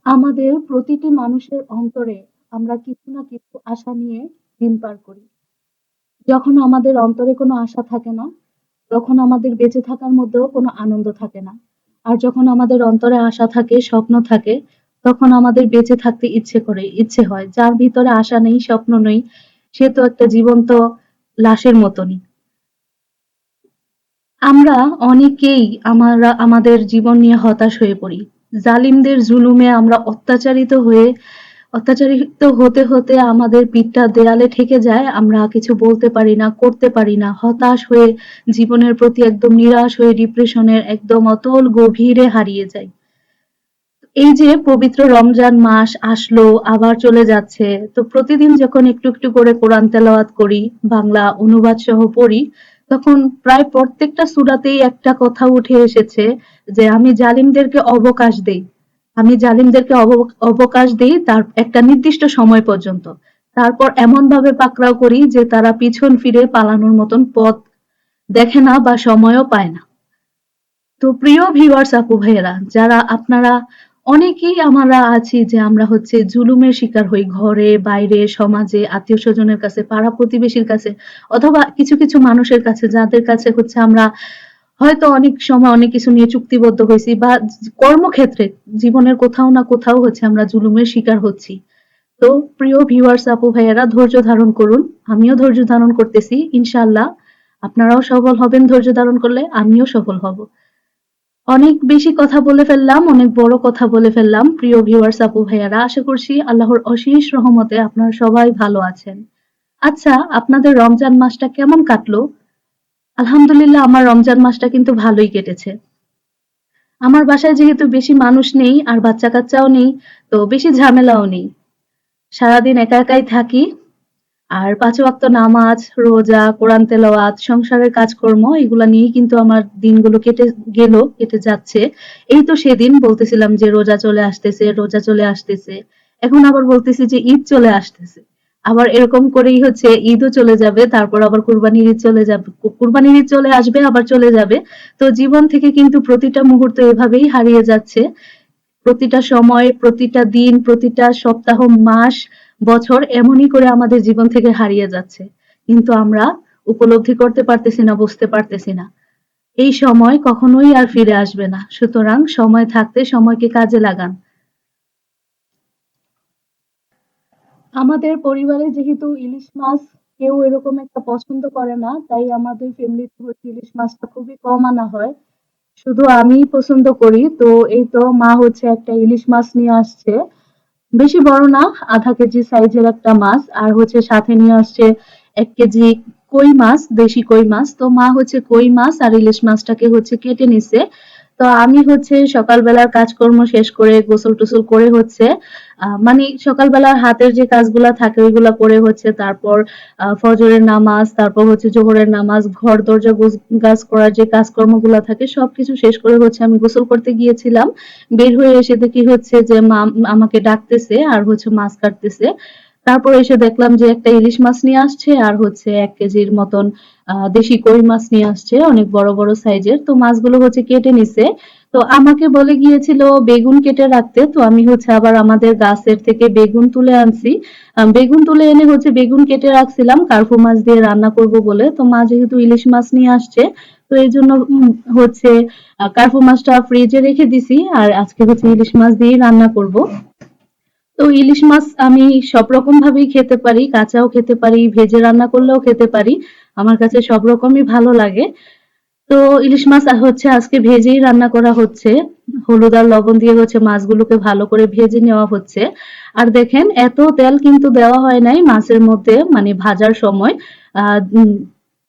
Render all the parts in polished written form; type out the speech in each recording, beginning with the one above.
আমাদের প্রতিটি মানুষের অন্তরে আমরা কিছু না কিছু আশা নিয়ে দিন পার করি। যখন আমাদের অন্তরে কোনো আশা থাকে না, তখন আমাদের বেঁচে থাকার মধ্যেও কোনো আনন্দ থাকে না। আর যখন আমাদের অন্তরে আশা থাকে, স্বপ্ন থাকে, তখন আমাদের বেঁচে থাকতে ইচ্ছে করে, ইচ্ছে হয়। যার ভিতরে আশা নেই, স্বপ্ন নেই, সে তো একটা জীবন্ত লাশের মতনই। আমরা অনেকেই আমাদের জীবন নিয়ে হতাশ হয়ে পড়ি। জালিমদের জুলুমে আমরা অত্যাচারিত হতে হতে আমাদের পিঠটা দেয়ালে ঠেকে যায়। আমরা কিছু বলতে পারি না, করতে পারি না। হতাশ হয়ে জীবনের প্রতি একদম নিরাশ হয়ে ডিপ্রেশনের একদম অতল গভীরে হারিয়ে যাই। এই যে পবিত্র রমজান মাস আসলো, আবার চলে যাচ্ছে। তো প্রতিদিন যখন একটু একটু করে কোরআন তেলাওয়াত করি, বাংলা অনুবাদ সহ পড়ি, তখন প্রায় প্রত্যেকটা সূরাতেই একটা কথা উঠে এসেছে যে আমি জালিমদেরকে অবকাশ দেই। আমি জালিমদেরকে অবকাশ দেই তার একটা নির্দিষ্ট সময় পর্যন্ত। তারপর এমনভাবে পাকড়াও করি যে তারা পিছন ফিরে পালানোর মতন পথ দেখে না বা সময়ও পায় না। তো প্রিয় ভিউয়ার্স আপু ভাইয়েরা, যারা আপনারা অনেকেই আমরা আছি যে আমরা হচ্ছে জুলুমের শিকার হই ঘরে, বাইরে, সমাজে, আত্মীয়-স্বজনের কাছে, পাড়া প্রতিবেশীর কাছে অথবা কিছু, কিছু মানুষের কাছে যাদের কাছে হচ্ছে আমরা হয়তো অনেক সময় অনেক কিছু নিয়ে চুক্তিবদ্ধ হইছি বা কর্মক্ষেত্রে জীবনের কোথাও না কোথাও হচ্ছে আমরা জুলুমের শিকার হচ্ছি। তো প্রিয় ভিউয়ার্স আপু ভাইয়েরা ধৈর্য ধারণ করুন। আমিও ধৈর্য ধারণ করতেছি। ইনশাআল্লাহ আপনারাও সফল হবেন ধৈর্য ধারণ করলে, আমিও সফল হব। অনেক বেশি কথা বলে ফেললাম, অনেক বড় কথা বলে ফেললাম। প্রিয় ভিউয়ার্স আপু ভাইয়ারা, আশা করছি আল্লাহর অশেষ রহমতে আপনারা সবাই ভালো আছেন। আচ্ছা, আপনাদের রমজান মাসটা কেমন কাটলো? আলহামদুলিল্লাহ আমার রমজান মাসটা কিন্তু ভালোই কেটেছে। আমার বাসায় যেহেতু বেশি মানুষ নেই আর বাচ্চা-কাচ্চাও নেই, তো বেশি ঝামেলাও নেই। সারাদিন একা একাই থাকি। আর ৫ ওয়াক্ত নামাজ, রোজা, কোরআন তেলাওয়াত, সংসারের কাজকর্ম এগুলা নিয়েই কিন্তু আমার দিনগুলো কেটে যাচ্ছে। এই তো সেদিন বলতেছিলাম যে রোজা চলে আসতেছে, রোজা চলে আসতেছে। এখন আবার বলতেছি যে ঈদ চলে আসতেছে। আবার এরকম করেই হচ্ছে ঈদও চলে যাবে, তারপর আবার কুরবানির ঈদ চলে যাবে। কুরবানির ঈদ চলে আসবে আবার চলে যাবে। তো জীবন থেকে কিন্তু প্রতিটা মুহূর্ত এভাবেই হারিয়ে যাচ্ছে। প্রতিটা সময়, প্রতিটা দিন, প্রতিটা সপ্তাহ, মাস, বছর এমনই করে আমাদের জীবন থেকে হারিয়ে যাচ্ছে। কিন্তু আমরা উপলব্ধি করতে পারতেছি না, বুঝতে পারতেছি না। এই সময় কখনোই আর ফিরে আসবে না। সুতরাং সময় থাকতে সময়কে কাজে লাগান। আমাদের পরিবারে যেহেতু ইলিশ মাছ কেউ এরকম একটা পছন্দ করে না, তাই আমাদের ফ্যামিলিতে হচ্ছে ইলিশ মাছটা খুবই কম আনা হয়। শুধু আমিই পছন্দ করি। তো এই তো মা হচ্ছে একটা ইলিশ মাছ নিয়ে আসছে। বেশি বড় না, ০.৫ কেজি সাইজের একটা মাছ। আর হচ্ছে সাথে নিয়ে আসছে ১ কেজি কই মাছ, দেশি কই মাছ। তো মা হচ্ছে কই মাছ আর ইলিশ মাছটাকে হচ্ছে কেটে নিছে। তো আমি হচ্ছে সকালবেলার কাজকর্ম শেষ করে গোসল-টোসল করে হচ্ছে মানে সকালবেলার হাতের যে কাজগুলা থাকে ওইগুলা করে হচ্ছে তারপর ফজরের নামাজ, তারপর হচ্ছে জোহরের নামাজ, ঘর দরজা গাছ করার যে কাজকর্মগুলা থাকে সবকিছু শেষ করে হচ্ছে আমি গোসল করতে গিয়েছিলাম। বের হয়ে এসে দেখি হচ্ছে যে মা আমাকে ডাকতেছে আর হচ্ছে মাছ কাটতেছে। তারপর এসে দেখলাম যে একটা ইলিশ মাছ নিয়ে আসছে আর হচ্ছে ১ কেজির মতন দেশি কই মাছ নিয়ে আসছে অনেক বড় বড় সাইজের। তো মাছগুলো হচ্ছে কেটে নিছে। তো আমাকে বলে গিয়েছিল বেগুন কেটে রাখতে। তো আমি হচ্ছে আবার আমাদের গাছের থেকে বেগুন তুলে আনছি। বেগুন তুলে এনে হচ্ছে বেগুন কেটে রাখছিলাম কার্পু মাছ দিয়ে রান্না করব বলে। তো মা যেহেতু ইলিশ মাছ নিয়ে আসছে তো এইজন্য হচ্ছে কার্পু মাছটা ফ্রিজে রেখে দিছি আর আজকে হচ্ছে ইলিশ মাছ দিয়েই রান্না করব। তো ইলিশ মাছ আমি সব রকম ভাবেই খেতে পারি, কাঁচাও খেতে পারি, ভেজে রান্না করলেও খেতে পারি। আমার কাছে সব রকমই ভালো লাগে। তো ইলিশ মাছ হচ্ছে আজকে ভেজেই রান্না করা হচ্ছে। হলুদ আর লবণ দিয়ে হচ্ছে মাছগুলোকে ভালো করে ভেজে নেওয়া হচ্ছে। আর দেখেন এত তেল কিন্তু দেওয়া হয় নাই মাছের মধ্যে মানে ভাজার সময়।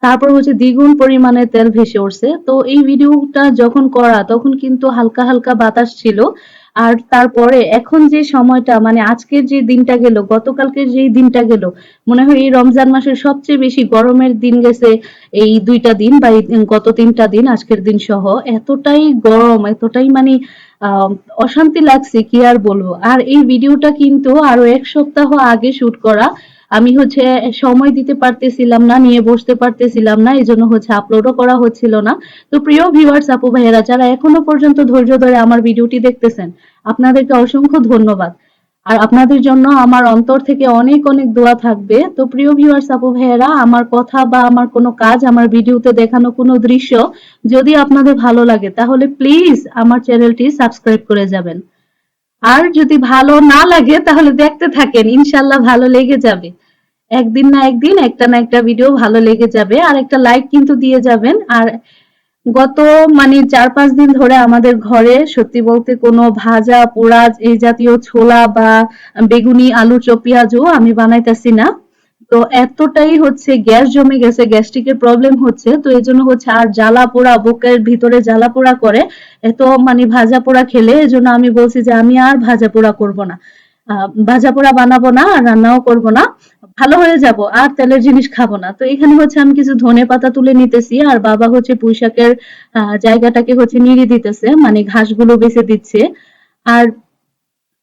তারপর হচ্ছে দ্বিগুণ পরিমাণে তেল ভেসে উঠছে। তো এই ভিডিওটা যখন করা তখন কিন্তু হালকা, হালকা বাতাস ছিল। আর তারপরে এখন যে সময়টা মানে আজকের যে দিনটা গেল, গতকালকের যেই দিনটা গেল, মনে হয় এই রমজান মাসের সবচেয়ে বেশি গরমের দিন গেছে এই ২ টা দিন বা এই গত ৩ টা দিন আজকের দিন সহ। এতটাই গরম, এতটাই মানে আ অশান্তি লাগছে কি আর বলবো। আর এই ভিডিওটা কিন্তু আরো ১ সপ্তাহ আগে শুট করা। আমি হচ্ছে সময় দিতে পারতেছিলাম না, নিয়ে বসতে পারতেছিলাম না, এই জন্য হচ্ছে আপলোডও করা হচ্ছিল না। তো প্রিয় ভিউয়ার্স আপু ভাইয়েরা যারা এখনো পর্যন্ত ধৈর্য ধরে আমার ভিডিওটি দেখতেছেন, আপনাদেরকে অসংখ্য ধন্যবাদ। আর আপনাদের জন্য আমার অন্তর থেকে অনেক অনেক দোয়া থাকবে। তো প্রিয় ভিউয়ার্স আপু ভাইয়েরা, আমার কথা বা আমার কোনো কাজ, আমার ভিডিওতে দেখানো কোনো দৃশ্য যদি আপনাদের ভালো লাগে তাহলে প্লিজ আমার চ্যানেলটি সাবস্ক্রাইব করে যাবেন। আর যদি ভালো না লাগে তাহলে দেখতে থাকেন, ইনশাল্লাহ ভালো লেগে যাবে। একদিন না একদিন একটা না একটা ভিডিও ভালো লেগে যাবে। আর একটা লাইক কিন্তু দিয়ে যাবেন। আর গত ৪-৫ দিন ধরে আমাদের ঘরে সত্যি বলতে কোনো ভাজা পোড়া এই জাতীয় ছোলা বা বেগুনি আলু চপ পেঁয়াজু আমি বানাইতেছি না। তো এতটাই হচ্ছে গ্যাস জমে গেছে, গ্যাস্ট্রিকের প্রবলেম হচ্ছে, তো এই জন্য হচ্ছে আর জ্বালা পোড়া বুকের ভিতরে জ্বালা পোড়া করে এত ভাজা পোড়া খেলে, এজন্য আমি বলছি যে আমি আর ভাজা পোড়া করব না, ভাজা পোড়া বানাবো না আর রান্নাও করব না, ভালো হয়ে যাব আর তেলের জিনিস খাবো না। তো এখানে হচ্ছে আমি কিছু ধনে পাতা তুলে নিতেছি আর বাবা হচ্ছে পুঁইশাকের জায়গাটাকে হচ্ছে নিড়ে দিতেছে, ঘাসগুলো বেছে দিচ্ছে। আর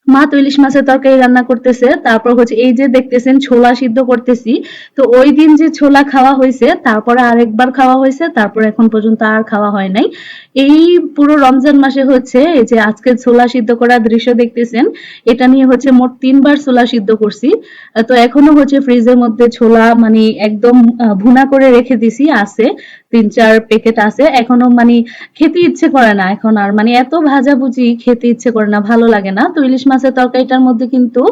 মা তো ইলিশ মাছের তরকারি রান্না করতেছে, তারপর হচ্ছে এই যে দেখতেছেন ছোলা সিদ্ধ করতেছি। তো ওই দিন যে ছোলা খাওয়া হয়েছে তারপরে আরেকবার খাওয়া হয়েছে, তারপর এখন পর্যন্ত আর খাওয়া হয় নাই। এই পুরো রমজান মাসে হচ্ছে এই যে আজকে ছোলা সিদ্ধ করার দৃশ্য দেখতেছেন, এটা নিয়ে হচ্ছে মোট ৩ বার ছোলা সিদ্ধ করছি। তো এখনো হচ্ছে ফ্রিজের মধ্যে ছোলা একদম ভুনা করে রেখে দিছি, আছে ৩-৪ প্যাকেট আছে এখনো, খেতে ইচ্ছে করে না এখন আর, এত ভাজাভুজি খেতে ইচ্ছে করে না, ভালো লাগে না। তো ইলিশ মাছের তরকারিটার মধ্যে কিন্তু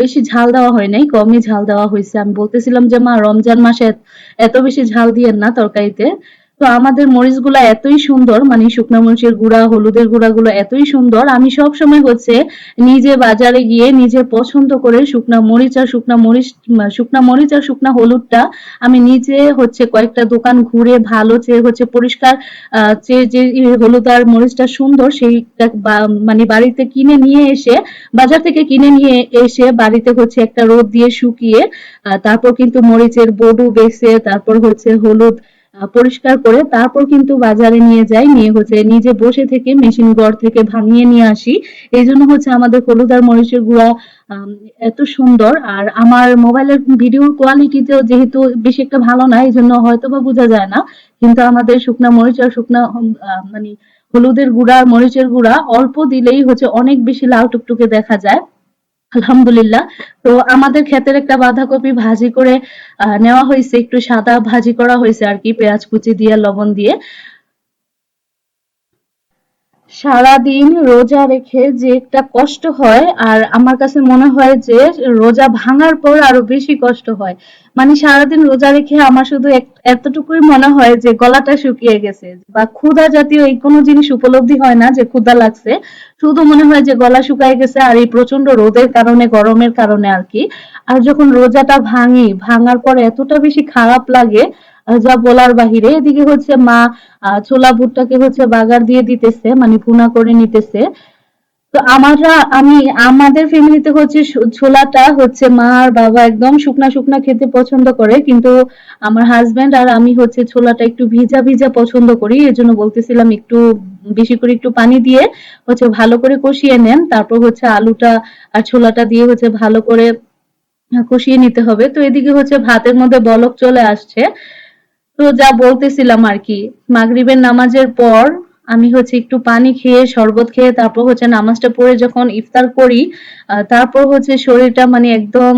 বেশি ঝাল দেওয়া হয় নাই, কমই ঝাল দেওয়া হয়েছে। আমি বলতেছিলাম যে মা রমজান মাসে এত বেশি ঝাল দিয়েন না তরকারিতে। তো আমাদের মরিচগুলা এতই সুন্দর, শুকনা মরিচের গুঁড়া হলুদের গুঁড়াগুলো এতই সুন্দর, আমি সব সময় হচ্ছে নিজে বাজারে গিয়ে নিজে পছন্দ করে শুকনা মরিচ আর শুকনা হলুদটা আমি নিজে হচ্ছে কয়েকটা দোকান ঘুরে ভালো চেয়ে হচ্ছে পরিষ্কার চেয়ে যে হলুদ আর মরিচটা সুন্দর সেইটা বাড়িতে কিনে নিয়ে এসে, বাজার থেকে কিনে নিয়ে এসে বাড়িতে হচ্ছে একটা রোদ দিয়ে শুকিয়ে তারপর কিন্তু মরিচের বডু বেছে, তারপর হচ্ছে হলুদ পরিষ্কার করে তারপর কিন্তু বাজারে নিয়ে যাই, নিয়ে হচ্ছে নিজে বসে থেকে মেশিন ঘর থেকে ভাঙিয়ে নিয়ে আসি। এই জন্য হচ্ছে আমাদের হলুদ আর মরিচের গুঁড়া আম, এত সুন্দর। আর আমার মোবাইলের ভিডিওর কোয়ালিটিতেও যেহেতু বেশি একটা ভালো না, এই জন্য হয়তো বা বোঝা যায় না, কিন্তু আমাদের শুকনা মরিচ আর শুকনা হলুদের গুঁড়া আর মরিচের গুঁড়া অল্প দিলেই হচ্ছে অনেক বেশি লাল টুকটুকে দেখা যায়, আলহামদুলিল্লাহ। তো আমাদের ক্ষেতের একটা বাঁধাকপি ভাজি করে নেওয়া হয়েছে, একটু সাদা ভাজি করা হয়েছে আর কি, পেঁয়াজ কুচি দিয়ে লবণ দিয়ে। সারাদিন রোজা রেখে যে একটা কষ্ট হয়, আর আমার কাছে মনে হয় যে রোজা ভাঙার পর আরো বেশি কষ্ট হয়। সারাদিন রোজা রেখে আমার শুধু এতটুকুই মনে হয় যে গলাটা শুকিয়ে গেছে, বা ক্ষুধা জাতীয় এই কোনো জিনিস উপলব্ধি হয় না যে ক্ষুধা লাগছে, শুধু মনে হয় যে গলা শুকায় গেছে, আর এই প্রচন্ড রোদের কারণে গরমের কারণে আর কি। আর যখন রোজাটা ভাঙি, ভাঙার পর এতটা বেশি খারাপ লাগে যা বলার বাহিরে। এদিকে হচ্ছে মা ছোলা ভুট্টাকে হচ্ছে বাগার দিয়ে দিতেছে, ভুনা করে নিতেছে। তো আমি আমাদের ফ্যামিলিতে হচ্ছে ছোলাটা হচ্ছে মা আর বাবা একদম শুকনা শুকনা খেতে পছন্দ করে, কিন্তু আমার হাজবেন্ড আর আমি হচ্ছে ছোলাটা একটু ভিজা ভিজা পছন্দ করি, এজন্য বলতেছিলাম একটু বেশি করে একটু পানি দিয়ে হচ্ছে ভালো করে কষিয়ে নেন, তারপর হচ্ছে আলুটা আর ছোলাটা দিয়ে হচ্ছে ভালো করে কষিয়ে নিতে হবে। তো এদিকে হচ্ছে ভাতের মধ্যে বলক চলে আসছে। তো যা বলতেছিলাম আর কি, মাগরিবের নামাজের পর আমি হচ্ছে একটু পানি খেয়ে শরবত খেয়ে তারপর হচ্ছে নামাজটা পড়ে যখন ইফতার করি, তারপর হচ্ছে শরীরটা একদম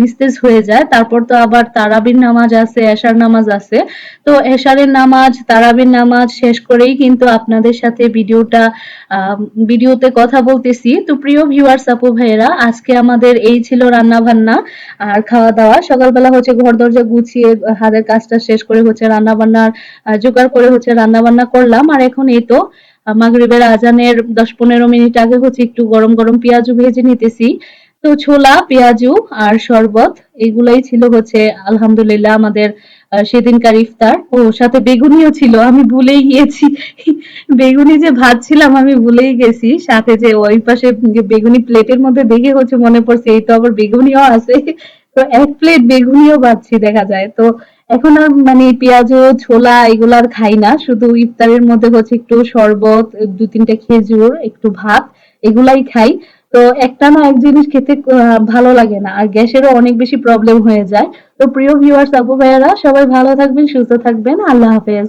নিস্তেজ হয়ে যায়। তারপর তো আবার তারাবির নামাজ আছে, এশার নামাজ আছে। তো এশারের নামাজ তারাবির নামাজ শেষ করেই কিন্তু আপনাদের সাথে ভিডিওতে কথা বলতেছি। তো প্রিয় ভিউয়ার্স আপু ভাইয়েরা, আজকে আমাদের এই ছিল রান্না বান্না আর খাওয়া দাওয়া। সকালবেলা হচ্ছে ঘর দরজা গুছিয়ে হাতের কাজটা শেষ করে হচ্ছে রান্না বান্নার জোগাড় করে হচ্ছে রান্না বান্না করলাম। আর এখন এই তো মাগরিবের আজানের ১০-১৫ মিনিট আগে হচ্ছে একটু গরম গরম পেঁয়াজু ভেজে নিতেছি। তো ছোলা পেঁয়াজু আর শরবত এগুলাই ছিল হচ্ছে আলহামদুলিল্লাহ আমাদের সেদিনকার ইফতার। ও সাথে বেগুনিও ছিল, আমি ভুলেই গিয়েছি। বেগুনি যে ভাজছিলাম আমি ভুলেই গেছি, সাথে যে ওই পাশে যে বেগুনি প্লেটের মধ্যে দেখে হচ্ছে মনে পড়ছে এই তো আবার বেগুনিও আছে। তো ১ প্লেট বেগুনিও ভাজছি দেখা যায়। তো এখন আর পেঁয়াজু ছোলা এগুলো আর খাই না, শুধু ইফতারের মধ্যে হচ্ছে একটু শরবত, ২-৩টা খেজুর, একটু ভাত এগুলাই খাই। তো একটানা এক জিনিস খেতে ভালো লাগে না। আর গ্যাসেরও অনেক বেশি প্রবলেম হয়ে যায়। তো প্রিয় ভিউয়ার্স আপু ভাইয়ারা সবাই ভালো থাকবেন, সুস্থ থাকবেন। আল্লাহ হাফেজ।